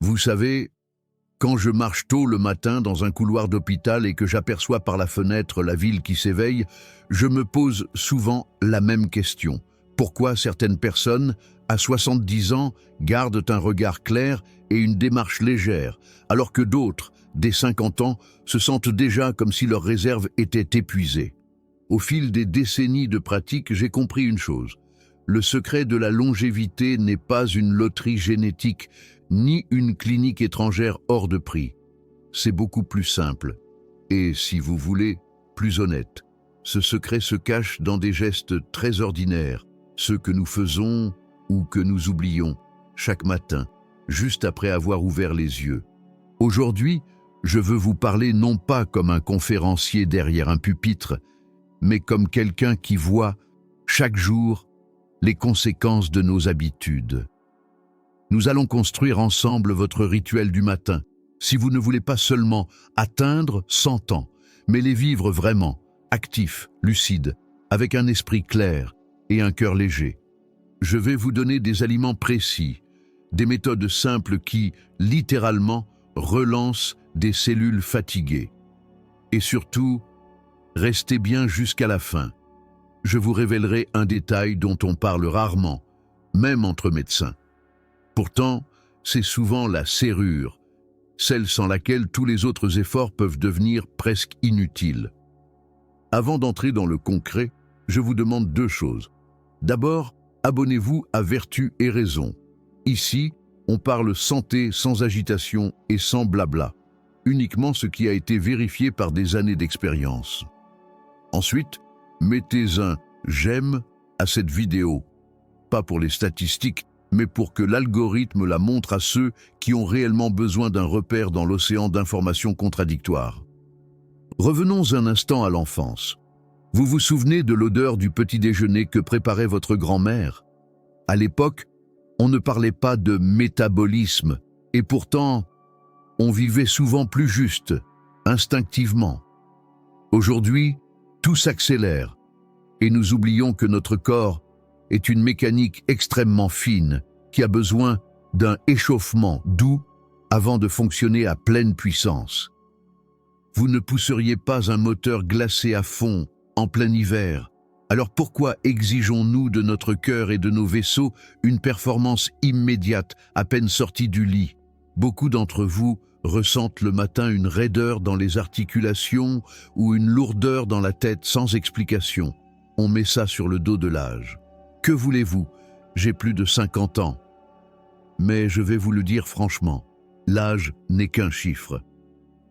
Vous savez, quand je marche tôt le matin dans un couloir d'hôpital et que j'aperçois par la fenêtre la ville qui s'éveille, je me pose souvent la même question. Pourquoi certaines personnes, à 70 ans, gardent un regard clair et une démarche légère, alors que d'autres, dès 50 ans, se sentent déjà comme si leurs réserves étaient épuisées? Au fil des décennies de pratique, j'ai compris une chose. Le secret de la longévité n'est pas une loterie génétique, ni une clinique étrangère hors de prix. C'est beaucoup plus simple et, si vous voulez, plus honnête. Ce secret se cache dans des gestes très ordinaires, ceux que nous faisons ou que nous oublions chaque matin, juste après avoir ouvert les yeux. Aujourd'hui, je veux vous parler non pas comme un conférencier derrière un pupitre, mais comme quelqu'un qui voit, chaque jour, les conséquences de nos habitudes. Nous allons construire ensemble votre rituel du matin, si vous ne voulez pas seulement atteindre 100 ans, mais les vivre vraiment, actifs, lucides, avec un esprit clair et un cœur léger. Je vais vous donner des aliments précis, des méthodes simples qui, littéralement, relancent des cellules fatiguées. Et surtout, restez bien jusqu'à la fin. Je vous révélerai un détail dont on parle rarement, même entre médecins. Pourtant, c'est souvent la serrure, celle sans laquelle tous les autres efforts peuvent devenir presque inutiles. Avant d'entrer dans le concret, je vous demande deux choses. D'abord, abonnez-vous à Vertu et Raison. Ici, on parle santé sans agitation et sans blabla, uniquement ce qui a été vérifié par des années d'expérience. Ensuite, mettez un « j'aime » à cette vidéo, pas pour les statistiques, mais pour que l'algorithme la montre à ceux qui ont réellement besoin d'un repère dans l'océan d'informations contradictoires. Revenons un instant à l'enfance. Vous vous souvenez de l'odeur du petit déjeuner que préparait votre grand-mère? À l'époque, on ne parlait pas de métabolisme, et pourtant, on vivait souvent plus juste, instinctivement. Aujourd'hui, tout s'accélère, et nous oublions que notre corps est une mécanique extrêmement fine qui a besoin d'un échauffement doux avant de fonctionner à pleine puissance. Vous ne pousseriez pas un moteur glacé à fond en plein hiver. Alors pourquoi exigeons-nous de notre cœur et de nos vaisseaux une performance immédiate à peine sortie du lit? Beaucoup d'entre vous ressentent le matin une raideur dans les articulations ou une lourdeur dans la tête sans explication. On met ça sur le dos de l'âge. Que voulez-vous? J'ai plus de 50 ans. Mais je vais vous le dire franchement, l'âge n'est qu'un chiffre.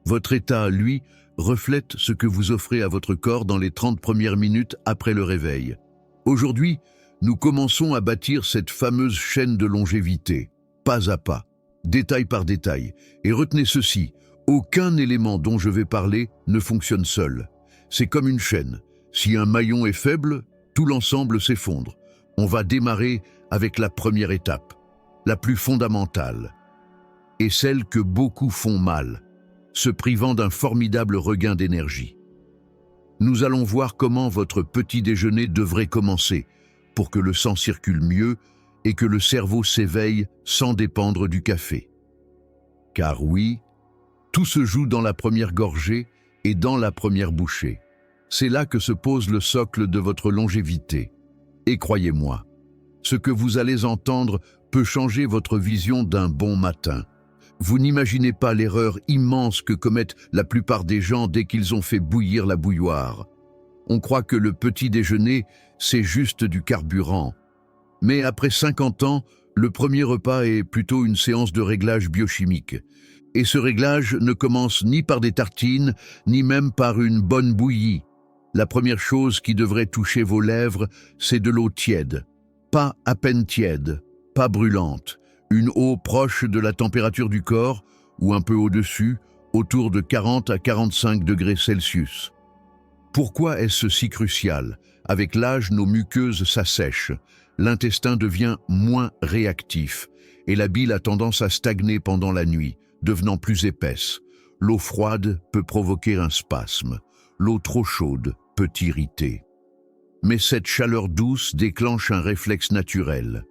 Votre état, lui, reflète ce que vous offrez à votre corps dans les 30 premières minutes après le réveil. Aujourd'hui, nous commençons à bâtir cette fameuse chaîne de longévité, pas à pas, détail par détail. Et retenez ceci, aucun élément dont je vais parler ne fonctionne seul. C'est comme une chaîne. Si un maillon est faible, tout l'ensemble s'effondre. On va démarrer avec la première étape, la plus fondamentale, et celle que beaucoup font mal, se privant d'un formidable regain d'énergie. Nous allons voir comment votre petit déjeuner devrait commencer pour que le sang circule mieux et que le cerveau s'éveille sans dépendre du café. Car oui, tout se joue dans la première gorgée et dans la première bouchée. C'est là que se pose le socle de votre longévité. Et croyez-moi, ce que vous allez entendre peut changer votre vision d'un bon matin. Vous n'imaginez pas l'erreur immense que commettent la plupart des gens dès qu'ils ont fait bouillir la bouilloire. On croit que le petit déjeuner, c'est juste du carburant. Mais après 50 ans, le premier repas est plutôt une séance de réglage biochimique. Et ce réglage ne commence ni par des tartines, ni même par une bonne bouillie. La première chose qui devrait toucher vos lèvres, c'est de l'eau tiède. Pas à peine tiède, pas brûlante. Une eau proche de la température du corps, ou un peu au-dessus, autour de 40 à 45 degrés Celsius. Pourquoi est-ce si crucial? Avec l'âge, nos muqueuses s'assèchent, l'intestin devient moins réactif, et la bile a tendance à stagner pendant la nuit, devenant plus épaisse. L'eau froide peut provoquer un spasme. L'eau trop chaude peut irriter. Mais cette chaleur douce déclenche un réflexe naturel.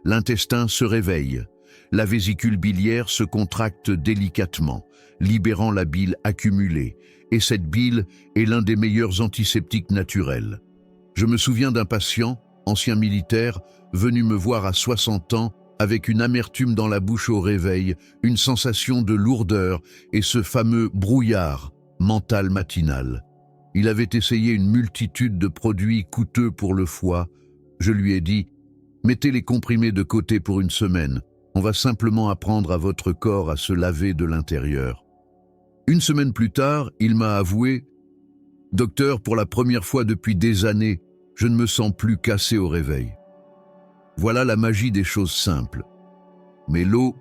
L'intestin se réveille, la vésicule biliaire se contracte délicatement, libérant la bile accumulée, et cette bile est l'un des meilleurs antiseptiques naturels. Je me souviens d'un patient, ancien militaire, venu me voir à 60 ans, avec une amertume dans la bouche au réveil, une sensation de lourdeur et ce fameux brouillard mental matinal. Il avait essayé une multitude de produits coûteux pour le foie. Je lui ai dit « Mettez les comprimés de côté pour une semaine. On va simplement apprendre à votre corps à se laver de l'intérieur. » Une semaine plus tard, il m'a avoué « Docteur, pour la première fois depuis des années, je ne me sens plus cassé au réveil. » Voilà la magie des choses simples. Mais l'eau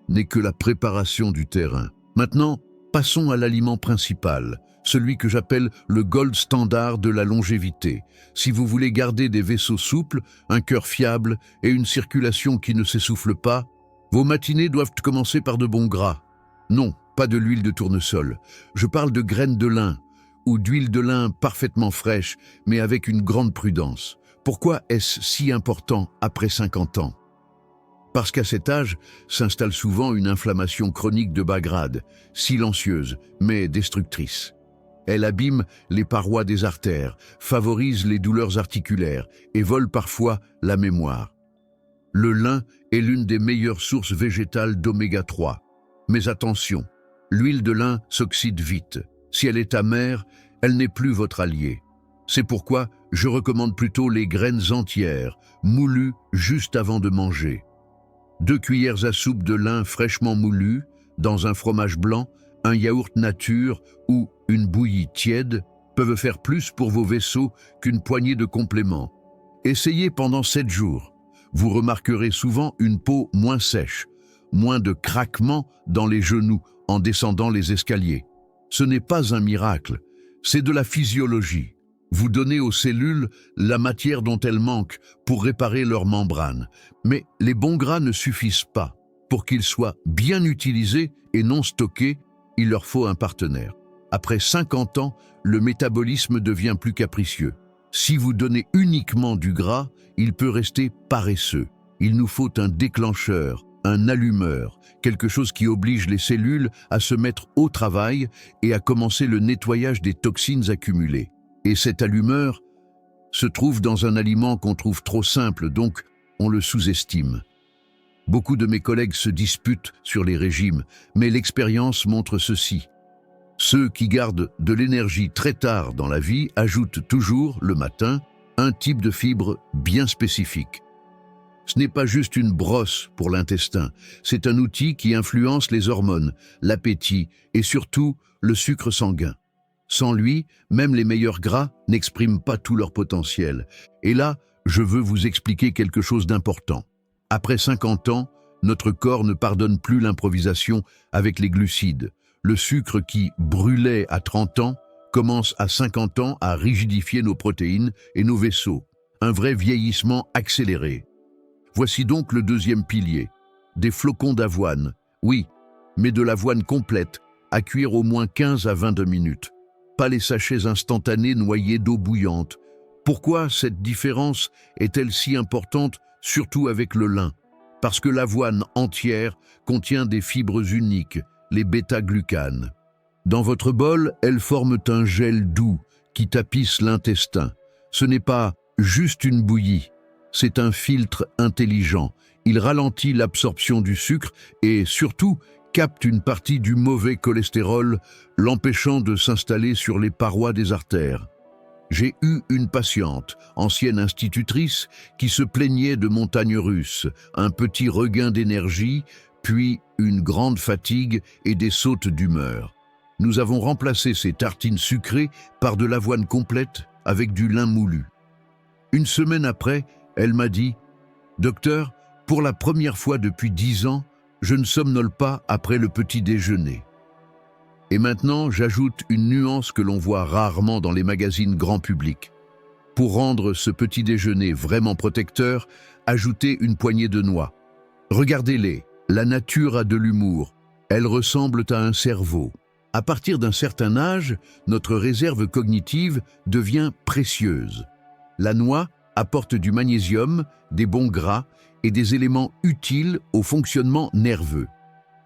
n'est que la préparation du terrain. Maintenant, passons à l'aliment principal, celui que j'appelle le gold standard de la longévité. Si vous voulez garder des vaisseaux souples, un cœur fiable et une circulation qui ne s'essouffle pas, vos matinées doivent commencer par de bons gras. Non, pas de l'huile de tournesol. Je parle de graines de lin ou d'huile de lin parfaitement fraîche, mais avec une grande prudence. Pourquoi est-ce si important après 50 ans? Parce qu'à cet âge s'installe souvent une inflammation chronique de bas grade, silencieuse mais destructrice. Elle abîme les parois des artères, favorise les douleurs articulaires et vole parfois la mémoire. Le lin est l'une des meilleures sources végétales d'oméga 3. Mais attention, l'huile de lin s'oxyde vite. Si elle est amère, elle n'est plus votre allié. C'est pourquoi je recommande plutôt les graines entières, moulues juste avant de manger. 2 cuillères à soupe de lin fraîchement moulu, dans un fromage blanc, un yaourt nature ou une bouillie tiède peuvent faire plus pour vos vaisseaux qu'une poignée de compléments. Essayez pendant 7 jours. Vous remarquerez souvent une peau moins sèche, moins de craquements dans les genoux en descendant les escaliers. Ce n'est pas un miracle, c'est de la physiologie. Vous donnez aux cellules la matière dont elles manquent pour réparer leurs membranes. Mais les bons gras ne suffisent pas. Pour qu'ils soient bien utilisés et non stockés, il leur faut un partenaire. Après 50 ans, le métabolisme devient plus capricieux. Si vous donnez uniquement du gras, il peut rester paresseux. Il nous faut un déclencheur, un allumeur, quelque chose qui oblige les cellules à se mettre au travail et à commencer le nettoyage des toxines accumulées. Et cet allumeur se trouve dans un aliment qu'on trouve trop simple, donc on le sous-estime. Beaucoup de mes collègues se disputent sur les régimes, mais l'expérience montre ceci. Ceux qui gardent de l'énergie très tard dans la vie ajoutent toujours, le matin, un type de fibre bien spécifique. Ce n'est pas juste une brosse pour l'intestin, c'est un outil qui influence les hormones, l'appétit et surtout le sucre sanguin. Sans lui, même les meilleurs gras n'expriment pas tout leur potentiel. Et là, je veux vous expliquer quelque chose d'important. Après 50 ans, notre corps ne pardonne plus l'improvisation avec les glucides. Le sucre qui brûlait à 30 ans commence à 50 ans à rigidifier nos protéines et nos vaisseaux. Un vrai vieillissement accéléré. Voici donc le deuxième pilier. Des flocons d'avoine. Oui, mais de l'avoine complète, à cuire au moins 15 à 22 minutes. Pas les sachets instantanés noyés d'eau bouillante. Pourquoi cette différence est-elle si importante, surtout avec le lin? Parce que l'avoine entière contient des fibres uniques, les bêta-glucanes. Dans votre bol, elles forment un gel doux qui tapisse l'intestin. Ce n'est pas juste une bouillie, c'est un filtre intelligent. Il ralentit l'absorption du sucre et surtout capte une partie du mauvais cholestérol, l'empêchant de s'installer sur les parois des artères. J'ai eu une patiente, ancienne institutrice, qui se plaignait de montagnes russes, un petit regain d'énergie, puis une grande fatigue et des sautes d'humeur. Nous avons remplacé ces tartines sucrées par de l'avoine complète avec du lin moulu. Une semaine après, elle m'a dit « Docteur, pour la première fois depuis 10 ans, je ne somnole pas après le petit déjeuner. » Et maintenant, j'ajoute une nuance que l'on voit rarement dans les magazines grand public. Pour rendre ce petit déjeuner vraiment protecteur, ajoutez une poignée de noix. Regardez-les, la nature a de l'humour. Elles ressemblent à un cerveau. À partir d'un certain âge, notre réserve cognitive devient précieuse. La noix apporte du magnésium, des bons gras et des éléments utiles au fonctionnement nerveux.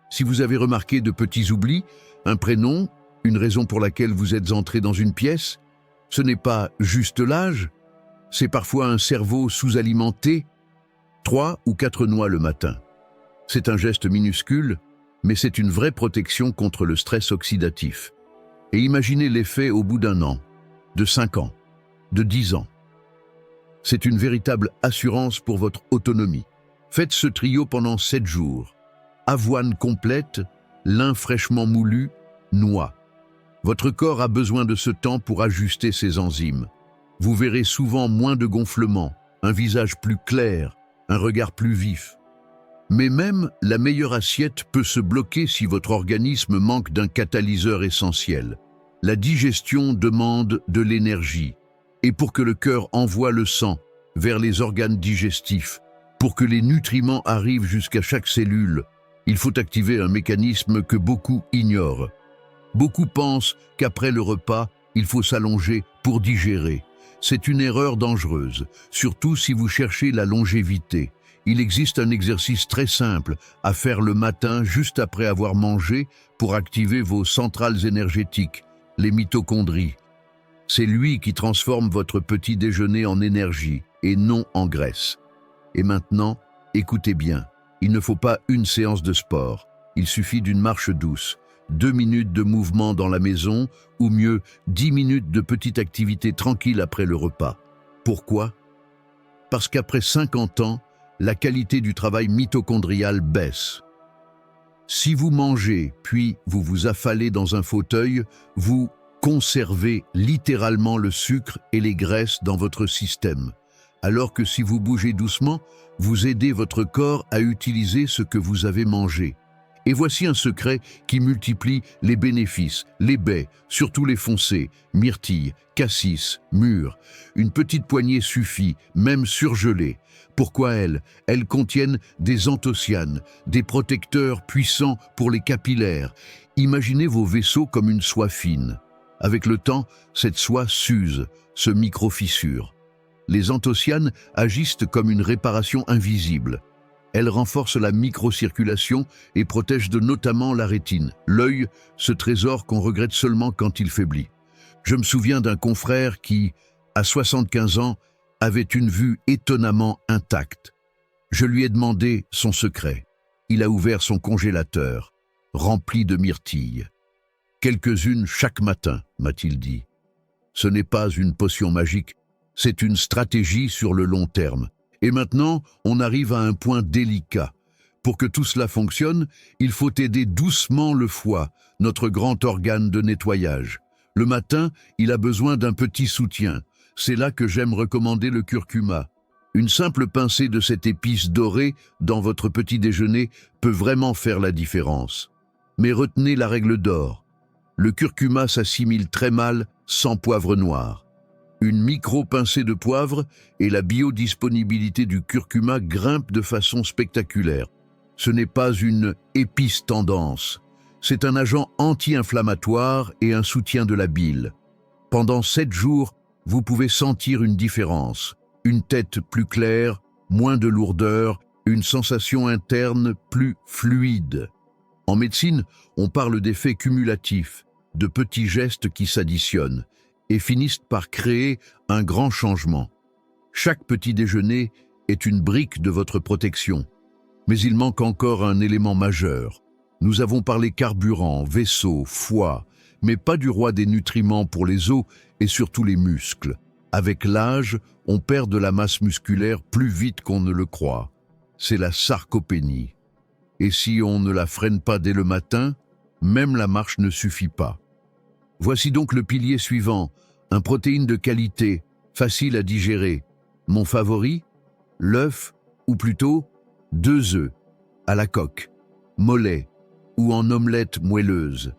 Si vous avez remarqué de petits oublis, un prénom, une raison pour laquelle vous êtes entré dans une pièce, ce n'est pas juste l'âge, c'est parfois un cerveau sous-alimenté, 3 ou 4 noix le matin. C'est un geste minuscule, mais c'est une vraie protection contre le stress oxydatif. Et imaginez l'effet au bout d'un an, de 5 ans, de 10 ans. C'est une véritable assurance pour votre autonomie. Faites ce trio pendant 7 jours. Avoine complète, lin fraîchement moulu, noix. Votre corps a besoin de ce temps pour ajuster ses enzymes. Vous verrez souvent moins de gonflements, un visage plus clair, un regard plus vif. Mais même la meilleure assiette peut se bloquer si votre organisme manque d'un catalyseur essentiel. La digestion demande de l'énergie. Et pour que le cœur envoie le sang vers les organes digestifs, pour que les nutriments arrivent jusqu'à chaque cellule, il faut activer un mécanisme que beaucoup ignorent. Beaucoup pensent qu'après le repas, il faut s'allonger pour digérer. C'est une erreur dangereuse, surtout si vous cherchez la longévité. Il existe un exercice très simple à faire le matin juste après avoir mangé pour activer vos centrales énergétiques, les mitochondries. C'est lui qui transforme votre petit déjeuner en énergie et non en graisse. Et maintenant, écoutez bien. Il ne faut pas une séance de sport, il suffit d'une marche douce, 2 minutes de mouvement dans la maison, ou mieux, 10 minutes de petite activité tranquille après le repas. Pourquoi? Parce qu'après 50 ans, la qualité du travail mitochondrial baisse. Si vous mangez, puis vous vous affalez dans un fauteuil, vous conservez littéralement le sucre et les graisses dans votre système. Alors que si vous bougez doucement, vous aidez votre corps à utiliser ce que vous avez mangé. Et voici un secret qui multiplie les bénéfices, les baies, surtout les foncées, myrtilles, cassis, mûres. Une petite poignée suffit, même surgelée. Pourquoi elles? Elles contiennent des anthocyanes, des protecteurs puissants pour les capillaires. Imaginez vos vaisseaux comme une soie fine. Avec le temps, cette soie s'use, se microfissure. Les anthocyanes agissent comme une réparation invisible. Elles renforcent la microcirculation et protègent notamment la rétine, l'œil, ce trésor qu'on regrette seulement quand il faiblit. Je me souviens d'un confrère qui, à 75 ans, avait une vue étonnamment intacte. Je lui ai demandé son secret. Il a ouvert son congélateur, rempli de myrtilles. Quelques-unes chaque matin, m'a-t-il dit. Ce n'est pas une potion magique, c'est une stratégie sur le long terme. Et maintenant, on arrive à un point délicat. Pour que tout cela fonctionne, il faut aider doucement le foie, notre grand organe de nettoyage. Le matin, il a besoin d'un petit soutien. C'est là que j'aime recommander le curcuma. Une simple pincée de cette épice dorée dans votre petit déjeuner peut vraiment faire la différence. Mais retenez la règle d'or. Le curcuma s'assimile très mal sans poivre noir. Une micro-pincée de poivre et la biodisponibilité du curcuma grimpe de façon spectaculaire. Ce n'est pas une épice tendance, c'est un agent anti-inflammatoire et un soutien de la bile. Pendant 7 jours, vous pouvez sentir une différence. Une tête plus claire, moins de lourdeur, une sensation interne plus fluide. En médecine, on parle d'effets cumulatifs, de petits gestes qui s'additionnent et finissent par créer un grand changement. Chaque petit déjeuner est une brique de votre protection. Mais il manque encore un élément majeur. Nous avons parlé carburant, vaisseau, foie, mais pas du roi des nutriments pour les os et surtout les muscles. Avec l'âge, on perd de la masse musculaire plus vite qu'on ne le croit. C'est la sarcopénie. Et si on ne la freine pas dès le matin, même la marche ne suffit pas. Voici donc le pilier suivant, un protéine de qualité, facile à digérer. Mon favori, l'œuf, ou plutôt 2 œufs, à la coque, mollet ou en omelette moelleuse.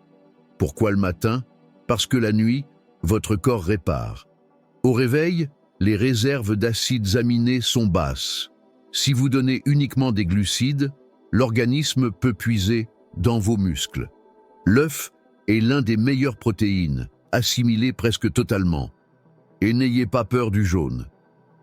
Pourquoi le matin? Parce que la nuit, votre corps répare. Au réveil, les réserves d'acides aminés sont basses. Si vous donnez uniquement des glucides, l'organisme peut puiser dans vos muscles. L'œuf est l'un des meilleures protéines, assimilé presque totalement. Et n'ayez pas peur du jaune.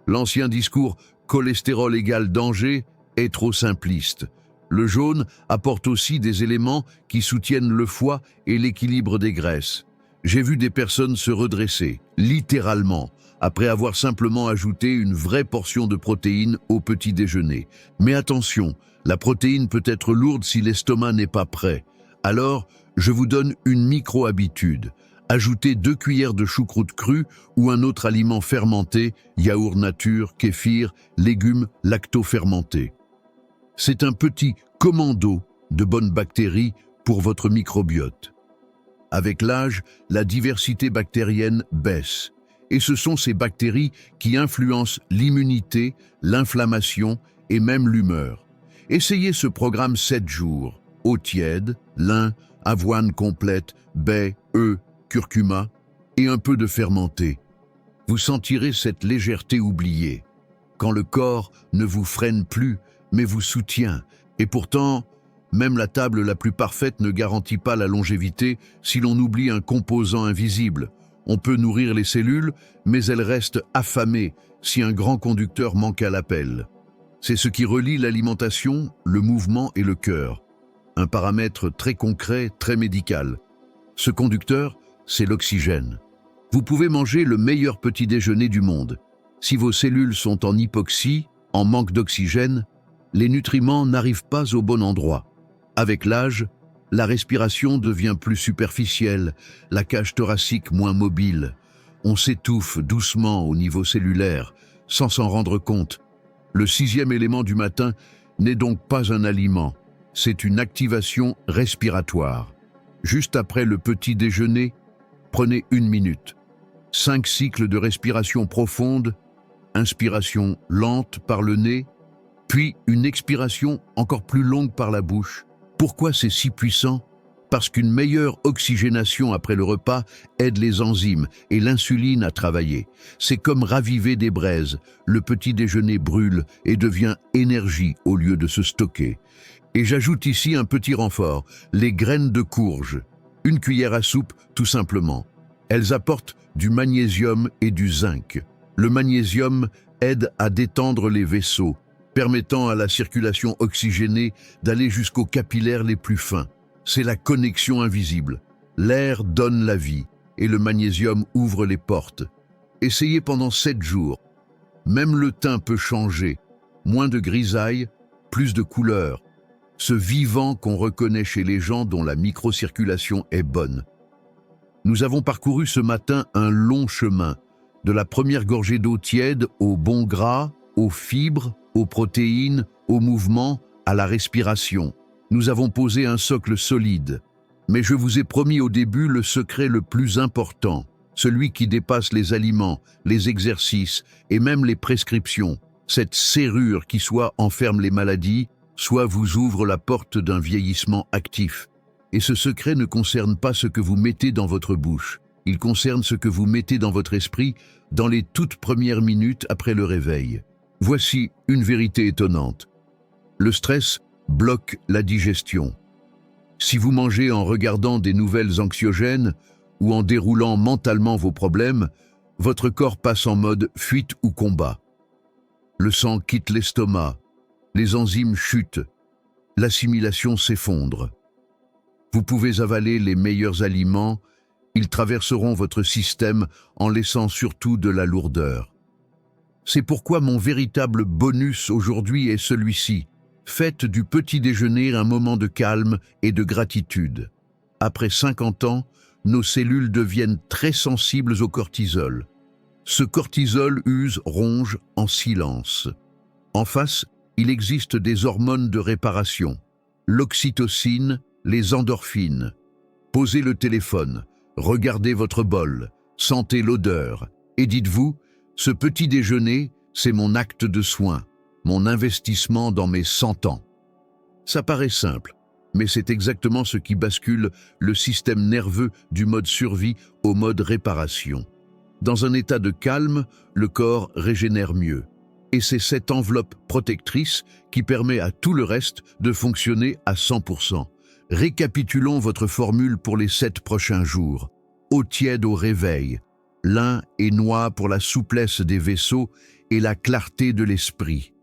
L'ancien discours « cholestérol égale danger » est trop simpliste. Le jaune apporte aussi des éléments qui soutiennent le foie et l'équilibre des graisses. J'ai vu des personnes se redresser, littéralement, après avoir simplement ajouté une vraie portion de protéines au petit déjeuner. Mais attention, la protéine peut être lourde si l'estomac n'est pas prêt. Alors, je vous donne une micro-habitude. Ajoutez 2 cuillères de choucroute crue ou un autre aliment fermenté, yaourt nature, kéfir, légumes lacto-fermentés. C'est un petit commando de bonnes bactéries pour votre microbiote. Avec l'âge, la diversité bactérienne baisse. Et ce sont ces bactéries qui influencent l'immunité, l'inflammation et même l'humeur. Essayez ce programme 7 jours. Eau tiède, lin, avoine complète, baie, œufs, curcuma et un peu de fermenté. Vous sentirez cette légèreté oubliée, quand le corps ne vous freine plus, mais vous soutient. Et pourtant, même la table la plus parfaite ne garantit pas la longévité si l'on oublie un composant invisible. On peut nourrir les cellules, mais elles restent affamées si un grand conducteur manque à l'appel. C'est ce qui relie l'alimentation, le mouvement et le cœur. Un paramètre très concret, très médical. Ce conducteur, c'est l'oxygène. Vous pouvez manger le meilleur petit déjeuner du monde. Si vos cellules sont en hypoxie, en manque d'oxygène, les nutriments n'arrivent pas au bon endroit. Avec l'âge, la respiration devient plus superficielle, la cage thoracique moins mobile. On s'étouffe doucement au niveau cellulaire, sans s'en rendre compte. Le 6e élément du matin n'est donc pas un aliment, c'est une activation respiratoire. Juste après le petit déjeuner, prenez 1 minute. 5 cycles de respiration profonde, inspiration lente par le nez, puis une expiration encore plus longue par la bouche. Pourquoi c'est si puissant? Parce qu'une meilleure oxygénation après le repas aide les enzymes et l'insuline à travailler. C'est comme raviver des braises. Le petit déjeuner brûle et devient énergie au lieu de se stocker. Et j'ajoute ici un petit renfort, les graines de courge. 1 cuillère à soupe, tout simplement. Elles apportent du magnésium et du zinc. Le magnésium aide à détendre les vaisseaux, permettant à la circulation oxygénée d'aller jusqu'aux capillaires les plus fins. C'est la connexion invisible. L'air donne la vie et le magnésium ouvre les portes. Essayez pendant 7 jours. Même le teint peut changer. Moins de grisaille, plus de couleur. Ce vivant qu'on reconnaît chez les gens dont la microcirculation est bonne. Nous avons parcouru ce matin un long chemin, de la première gorgée d'eau tiède au bon gras, aux fibres, aux protéines, au mouvement, à la respiration. Nous avons posé un socle solide. Mais je vous ai promis au début le secret le plus important, celui qui dépasse les aliments, les exercices et même les prescriptions. Cette serrure qui soit enferme les maladies, soit vous ouvre la porte d'un vieillissement actif. Et ce secret ne concerne pas ce que vous mettez dans votre bouche. Il concerne ce que vous mettez dans votre esprit dans les toutes premières minutes après le réveil. Voici une vérité étonnante. Le stress bloque la digestion. Si vous mangez en regardant des nouvelles anxiogènes ou en déroulant mentalement vos problèmes, votre corps passe en mode fuite ou combat. Le sang quitte l'estomac, les enzymes chutent, l'assimilation s'effondre. Vous pouvez avaler les meilleurs aliments, ils traverseront votre système en laissant surtout de la lourdeur. C'est pourquoi mon véritable bonus aujourd'hui est celui-ci. Faites du petit déjeuner un moment de calme et de gratitude. Après 50 ans, nos cellules deviennent très sensibles au cortisol. Ce cortisol use, ronge en silence. En face, il existe des hormones de réparation, l'oxytocine, les endorphines. Posez le téléphone, regardez votre bol, sentez l'odeur et dites-vous, ce petit déjeuner, c'est mon acte de soin, mon investissement dans mes 100 ans. Ça paraît simple, mais c'est exactement ce qui bascule le système nerveux du mode survie au mode réparation. Dans un état de calme, le corps régénère mieux. Et c'est cette enveloppe protectrice qui permet à tout le reste de fonctionner à 100%. Récapitulons votre formule pour les 7 prochains jours. Eau tiède au réveil, lin et noix pour la souplesse des vaisseaux et la clarté de l'esprit.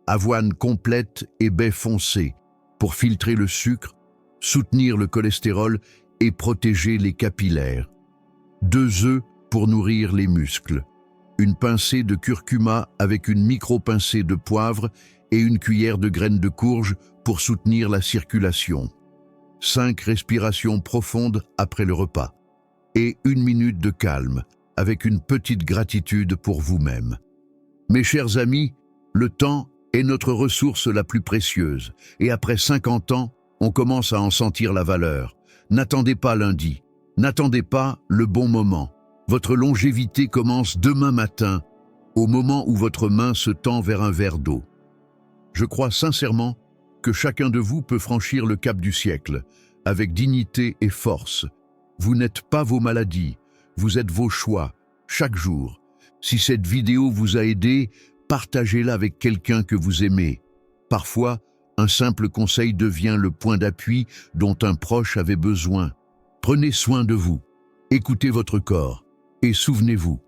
Avoine complète et baie foncée pour filtrer le sucre, soutenir le cholestérol et protéger les capillaires. 2 œufs pour nourrir les muscles. Une pincée de curcuma avec une micro-pincée de poivre et une cuillère de graines de courge pour soutenir la circulation. 5 respirations profondes après le repas. Et 1 minute de calme, avec une petite gratitude pour vous-même. Mes chers amis, le temps est notre ressource la plus précieuse, et après 50 ans, on commence à en sentir la valeur. N'attendez pas lundi, n'attendez pas le bon moment. Votre longévité commence demain matin, au moment où votre main se tend vers un verre d'eau. Je crois sincèrement que chacun de vous peut franchir le cap du siècle, avec dignité et force. Vous n'êtes pas vos maladies, vous êtes vos choix, chaque jour. Si cette vidéo vous a aidé, partagez-la avec quelqu'un que vous aimez. Parfois, un simple conseil devient le point d'appui dont un proche avait besoin. Prenez soin de vous, écoutez votre corps et souvenez-vous,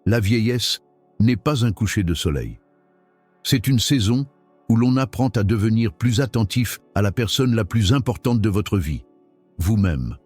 la vieillesse n'est pas un coucher de soleil. C'est une saison où l'on apprend à devenir plus attentif à la personne la plus importante de votre vie, vous-même.